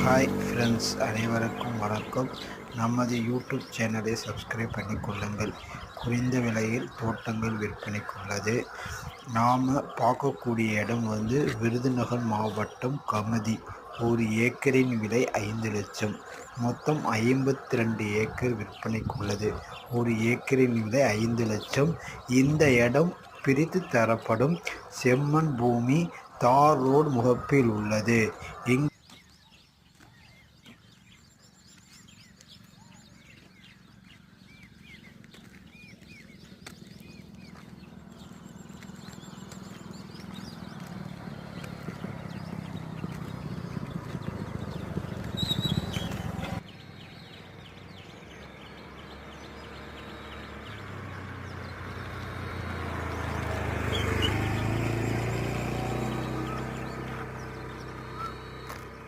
Hi friends, அனைவருக்கும் வணக்கம். நமது யூடியூப் சேனலை சப்ஸ்கிரைப் பண்ணிக்கொள்ளுங்கள். குறைந்த விலையில் தோட்டங்கள் விற்பனைக்கு உள்ளது. நாம் பார்க்கக்கூடிய இடம் விருதுநகர் மாவட்டம் கமுதி. ஒரு ஏக்கரின் விலை 5 லட்சம். மொத்தம் 52 ஏக்கர் விற்பனைக்கு உள்ளது. ஒரு ஏக்கரின் விலை 5 லட்சம். இந்த இடம் பிரித்து தரப்படும் செம்மண் பூமி, தார் ரோடு முகப்பில் உள்ளது.